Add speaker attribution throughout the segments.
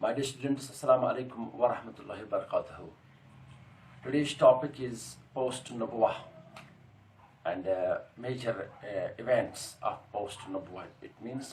Speaker 1: My dear students, assalamu alaikum wa rahmatullahi wa barakatuh. Today's topic is post-Nubuwah and major events of post-Nubuwah. It means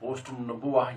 Speaker 1: post-Nubuwah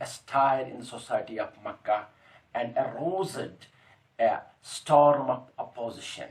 Speaker 1: a stir in the society of Makkah and aroused a storm of opposition.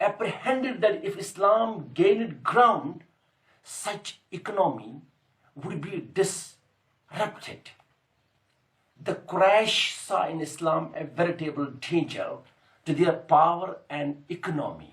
Speaker 1: apprehended that if Islam gained ground, such economy would be disrupted. The Quraysh saw in Islam a veritable danger to their power and economy.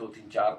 Speaker 1: 2, 3, 4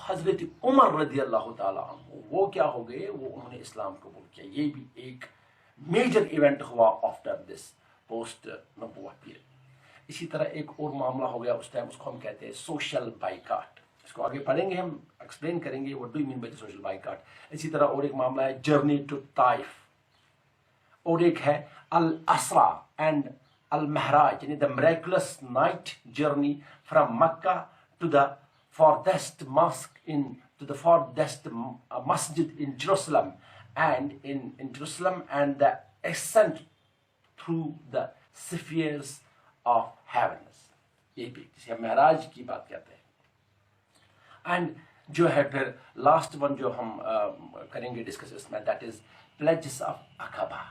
Speaker 1: حضرت عمر رضی اللہ تعالیٰ عنہ وہ کیا ہو گئے, وہ انہوں نے اسلام قبول کیا. یہ بھی ایک میجر ایونٹ ہوا آفٹر دس پوسٹ نبوت پیریڈ. اسی طرح ایک اور معاملہ ہو گیا اس ٹائم, اس کو ہم کہتے ہیں سوشل بائیکاٹ. اس کو آگے پڑھیں گے, ہم ایکسپلین کریں گے what do you mean by the social boycott. اسی طرح اور ایک معاملہ ہے جرنی ٹو طائف, اور ایک ہے الاسرا اینڈ المہراج, یعنی the miraculous night journey from Mecca to the farthest mosque to the farthest masjid in Jerusalem in Jerusalem, and the ascent through the spheres of heavens. یہ بھی جسے ہم معراج کی بات کہتے ہیں. اینڈ جو ہے پھر لاسٹ ون جو ہم کریں گے ڈسکس اس میں, دیٹ از پلیجز آف عقبہ.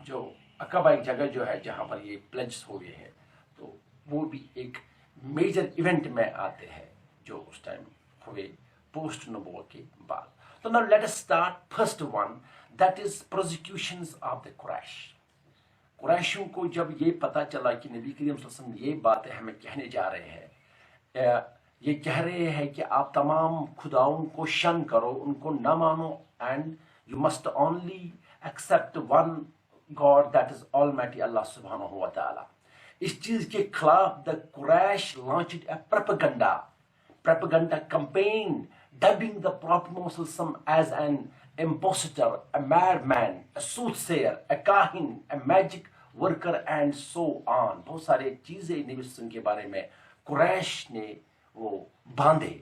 Speaker 1: جو عقبہ ایک جگہ جو ہے جہاں پر یہ پلیجز ہو گئے ہیں, تو وہ بھی ایک میجر ایونٹ میں آتے ہیں جو اس ٹائم ہوئے پوسٹ نبوت کے بعد. تو now let us start first one, that is persecutions of the Quraysh. قریشوں کو جب یہ پتہ چلا کہ نبی کریم صلی اللہ علیہ وسلم یہ باتیں ہمیں کہنے جا رہے ہیں, یہ کہہ رہے ہیں کہ آپ تمام خداؤں کو شن کرو, ان کو نہ مانو, and you must only accept one God that is almighty Allah سبحانہ و تعالی. اس چیز کے خلاف the Quraysh launched a propaganda campaign dubbing the Prophet Muhammad as an impostor, a madman, a soothsayer, a kahin, a magic worker and so on. بہت سارے چیزیں نبی صلی اللہ علیہ وسلم کے بارے میں قریش نے وہ باندھے.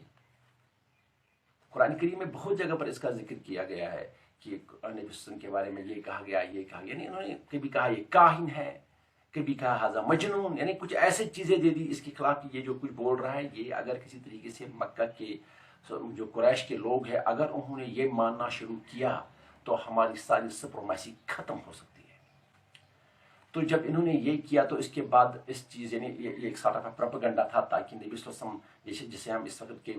Speaker 1: قرآن کریم میں بہت جگہ پر اس کا ذکر کیا گیا ہے کہ نبی صلی اللہ علیہ وسلم کے بارے میں یہ کہا گیا, یعنی انہوں نے کبھی کہا یہ کاہن ہے, کبھی کہا حاضہ مجنون, یعنی کچھ ایسے چیزیں دے دی اس کے خلاف کہ یہ جو کچھ بول رہا ہے یہ اگر کسی طریقے سے مکہ کے جو قریش کے لوگ ہیں اگر انہوں نے یہ ماننا شروع کیا تو ہماری ساری سپرمیسی ختم ہو سکتی ہے. تو جب انہوں نے یہ کیا تو اس کے بعد اس چیز یعنی یہ ایک سارا پروپیگنڈا تھا تاکہ نبی صلی اللہ علیہ وسلم جسے ہم اس وقت کے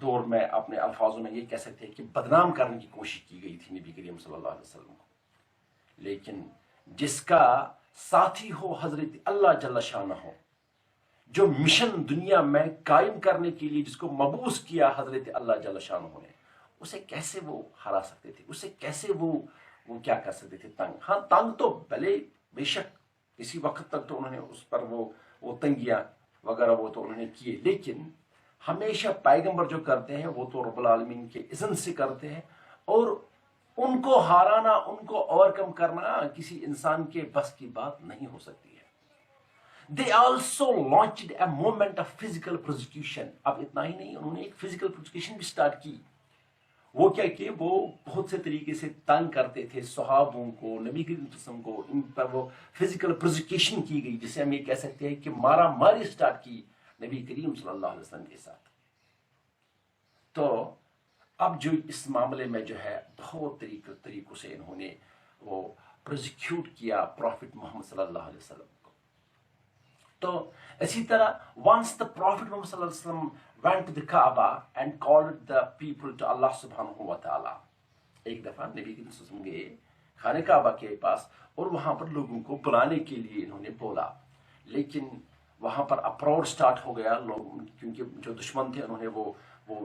Speaker 1: دور میں اپنے الفاظوں میں یہ کہہ سکتے ہیں کہ بدنام کرنے کی کوشش کی گئی تھی نبی کریم صلی اللہ علیہ وسلم کو. لیکن جس کا ساتھی ہو حضرت اللہ جل شانہ ہو, جو مشن دنیا میں قائم کرنے کے لیے جس کو مبعوث کیا حضرت اللہ جل شانہ نے, اسے کیسے وہ ہرا سکتے تھے, اسے کیسے وہ کیا کر سکتے تھے تنگ. ہاں تنگ تو بھلے بے شک کسی وقت تک تو انہوں نے اس پر وہ تنگیاں وغیرہ وہ تو انہوں نے کیے, لیکن ہمیشہ پیغمبر جو کرتے ہیں وہ تو رب العالمین کے اذن سے کرتے ہیں, اور ان کو ہارانا, ان کو اوور کم کرنا کسی انسان کے بس کی بات نہیں ہو سکتی ہے. They also launched a movement of physical persecution. اب اتنا ہی نہیں, انہوں نے ایک physical persecution بھی سٹارٹ کی. وہ کیا کہ وہ بہت سے طریقے سے تنگ کرتے تھے صحابوں کو, نبی کریم صلی اللہ علیہ وسلم کو, ان پر وہ physical persecution کی گئی جسے ہم یہ کہہ سکتے ہیں کہ مارا ماری سٹارٹ کی نبی کریم صلی اللہ علیہ وسلم کے ساتھ. تو اب جو اس معاملے میں جو ہے بہت طریقوں سے انہوں نے وہ پروزیکیوٹ کیا پروفٹ محمد صلی اللہ علیہ وسلم کو. تو اسی طرح once the Prophet Muhammad صلی اللہ علیہ وسلم went to the Kaaba and called the people to Allah subhanahu wa ta'ala. ایک دفعہ نبی کے وسلم گئے خانہ کعبہ کے پاس اور وہاں پر لوگوں کو بلانے کے لیے انہوں نے بولا, لیکن وہاں پر اپروڑ سٹارٹ ہو گیا. لوگ کیونکہ جو دشمن تھے انہوں نے وہ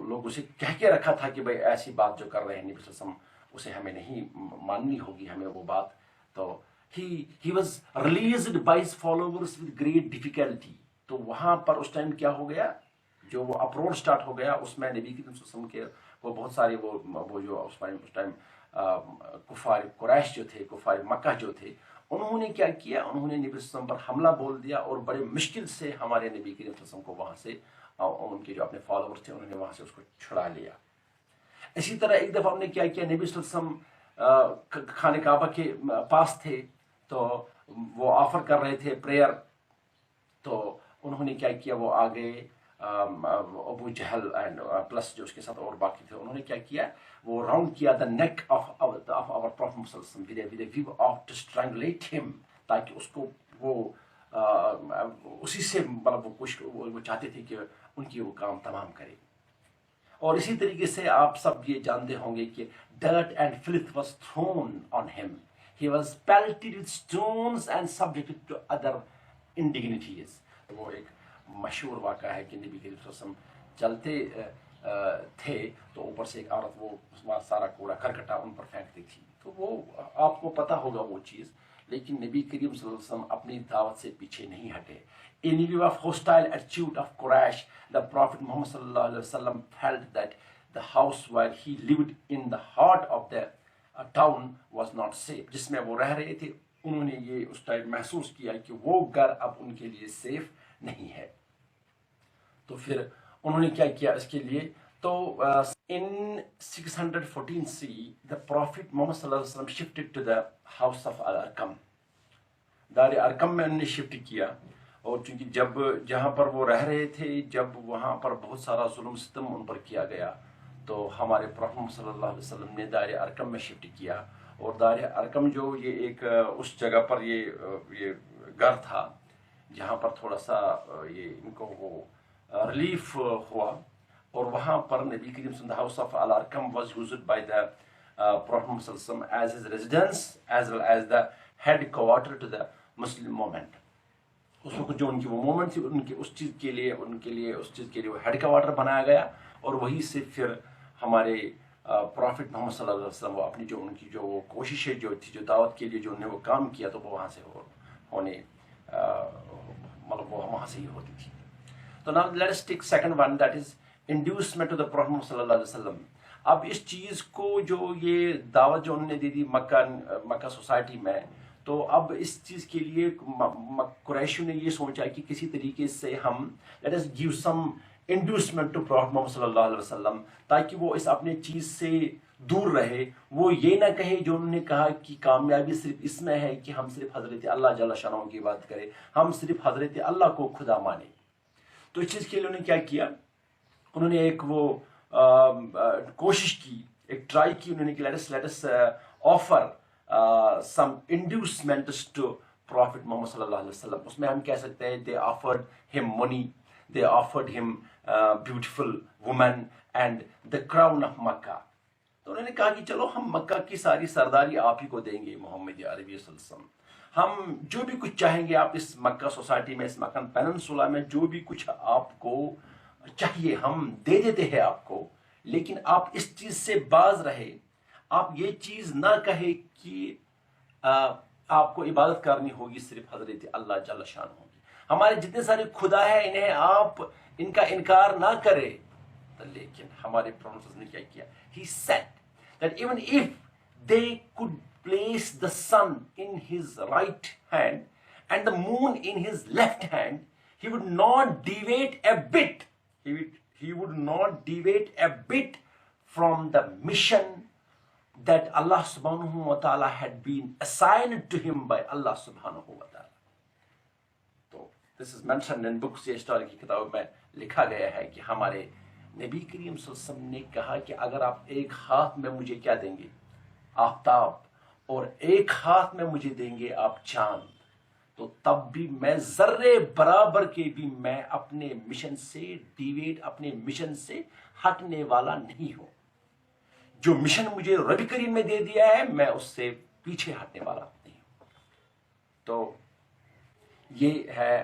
Speaker 1: لوگوں سے کہہ کے رکھا تھا کہ بھائی ایسی بات جو کر رہے ہیں نبی صلی اللہ علیہ وسلم اسے ہمیں نہیں ماننی ہوگی, ہمیں وہ بات. تو he was released by his followers with great difficulty. تو وہاں پر اس ٹائم کیا ہو گیا, جو وہ اپروڑ سٹارٹ ہو گیا اس میں نبی صلی اللہ علیہ وسلم کے وہ بہت سارے وہ جو اس ٹائم کفار قریش جو تھے, کفار مکہ جو تھے, انہوں نے کیا کیا, انہوں نے نبی صلی اللہ علیہ وسلم پر حملہ بول دیا اور بڑے مشکل سے ہمارے نبی صلی اللہ علیہ وسلم کو وہاں سے ان کے جو اپنے فالوورز تھے انہوں نے وہاں سے اس کو چھڑا لیا. اسی طرح ایک دفعہ ہم نے کیا کیا, نبی صلی اللہ علیہ وسلم خانہ کعبہ کے پاس تھے تو وہ آفر کر رہے تھے پریئر, تو انہوں نے کیا کیا, وہ آگے ابو جہل اینڈ پلس جو اس کے ساتھ اور باقی تھے, انہوں نے کیا کیا, وہ راؤنڈ کیا دا نیک آف آور پروفٹ صلی اللہ علیہ وسلم with a view of to strangulate him, تاکہ اس کو وہ اسی سے مطلب وہ چاہتے تھے کہ ان کی وہ کام تمام کرے. اور اسی طریقے سے آپ سب یہ جانتے ہوں گے کہ dirt and filth was thrown on him. He was pelted with stones and subjected to other indignities. وہ ایک مشہور واقعہ ہے کہ نبی کریم صلی اللہ علیہ وسلم چلتے تھے تو اوپر سے ایک عورت وہ سارا کوڑا کرکٹا ان پر پھینکتی تھی. تو وہ آپ کو پتہ ہوگا وہ چیز. لیکن نبی کریم صلی اللہ علیہ وسلم اپنی دعوت سے پیچھے نہیں ہٹے. In view of hostile attitude of Quraysh, the Prophet Muhammad sallallahu alaihi wasallam felt that the house where he lived in the heart of the town was not safe. جس میں وہ رہ رہے تھے انہوں نے یہ اس ٹائم محسوس کیا کہ وہ گھر اب ان کے لیے سیف نہیں ہے. تو پھر انہوں نے کیا کیا اس کے لیے. تو in 614 CE the Prophet Muhammad sallallahu alaihi wasallam shifted to the house of Al-Arqam. دار ارقم میں انہوں نے شفٹ کیا. اور چونکہ جب جہاں پر وہ رہ رہے تھے جب وہاں پر بہت سارا ظلم ستم ان پر کیا گیا تو ہمارے پروفیٹ صلی اللہ علیہ وسلم نے دار ارقم میں شفٹ کیا. اور دار ارقم جو یہ ایک اس جگہ پر یہ گھر تھا جہاں پر تھوڑا سا یہ ان کو وہ ریلیف ہوا. اور وہاں پر نبی کریم صلی اللہ علیہ وسلم house of al Arqam was used by the prophet صلی اللہ علیہ وسلم as his residence as well as the head quarter to the Muslim movement. اس وقت جو ان کی وہ مومنٹ تھی ان کے اس چیز کے لیے وہ ہیڈ کوارٹر بنایا گیا. اور وہی سے پھر ہمارے پروفیٹ محمد صلی اللہ علیہ وسلم وہ اپنی جو ان کی جو وہ کوششیں جو تھی جو دعوت کے لیے جو انہوں نے وہ کام کیا تو وہ وہاں سے ہونے مطلب وہ وہاں سے ہی ہوتی تھی. تو now let us take second one, that is inducement to the Prophet صلی اللہ علیہ وسلم. اب اس چیز کو جو یہ دعوت جو انہوں نے دی تھی مکہ سوسائٹی میں تو اب اس چیز کے لیے قریشیوں نے یہ سوچا کہ کسی طریقے سے ہم let us give some inducement to Prophet محمد صلی اللہ علیہ وسلم تاکہ وہ اس اپنے چیز سے دور رہے. وہ یہ نہ کہے جو انہوں نے کہا کہ کامیابی صرف اس میں ہے کہ ہم صرف حضرت اللہ جل شانہ کی بات کریں, ہم صرف حضرت اللہ کو خدا مانیں. تو اس چیز کے لیے انہوں نے کیا کیا, انہوں نے ایک وہ کوشش کی, ایک ٹرائی کی. انہوں نے کہ let us offer some inducements to Prophet Muhammad صلی اللہ علیہ وسلم. اس میں ہم کہہ سکتے ہیں they offered him money, they offered him beautiful women and the crown of Makkah. تو انہوں نے کہا کہ چلو ہم مکہ کی ساری سرداری آپ ہی کو دیں گے محمد عربی صلی اللہ علیہ وسلم. ہم جو بھی کچھ چاہیں گے آپ اس مکہ سوسائٹی میں اس مکہ پیننسولا میں جو بھی کچھ آپ کو چاہیے ہم دے دیتے ہیں آپ کو. لیکن آپ اس چیز سے باز رہے, آپ یہ چیز نہ کہے کہ آپ کو عبادت کرنی ہوگی صرف حضرت اللہ جل شان ہوگی. ہمارے جتنے سارے خدا ہیں انہیں آپ ان کا انکار نہ کرے. لیکن ہمارے پروفیٹ نے کیا کیا, he said that even if they could place the sun in his right hand and the moon in his left hand, he would not deviate a bit. He would not deviate a bit from the mission that Allah subhanahu wa ta'ala had been assigned to him by Allah subhanahu wa ta'ala. So this is mentioned in books. یہ history کی کتابوں میں لکھا گیا ہے کہ ہمارے نبی کریم صلی اللہ علیہ وسلم نے کہا کہ اگر آپ ایک ہاتھ میں مجھے کیا دیں گے, آفتاب, اور ایک ہاتھ میں مجھے دیں گے آپ چاند, تو تب بھی میں ذرے برابر کے بھی میں اپنے مشن سے ڈیویٹ اپنے مشن سے ہٹنے والا نہیں ہوں. جو مشن مجھے رب کریم نے دے دیا ہے میں اس سے پیچھے ہٹنے والا نہیں ہوں. تو یہ ہے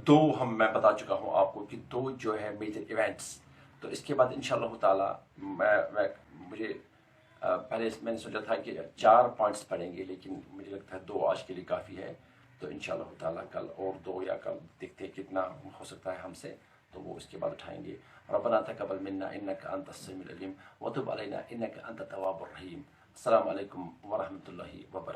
Speaker 1: دو میں بتا چکا ہوں آپ کو کہ دو جو ہے میجر ایونٹس. تو اس کے بعد انشاءاللہ تعالی مجھے پہلے میں نے سوچا تھا کہ 4 پوائنٹس پڑھیں گے لیکن مجھے لگتا ہے 2 آج کے لیے کافی ہے. تو انشاءاللہ تعالی کل اور 2 یا کل دیکھتے ہیں کتنا ہو سکتا ہے ہم سے, تو وہ اس کے بعد اٹھائیں گے. ربنا تقبل منا انك انت السميع العليم وتب علينا انك انت التواب الرحيم. السلام علیکم ورحمۃ اللہ وبرکاتہ.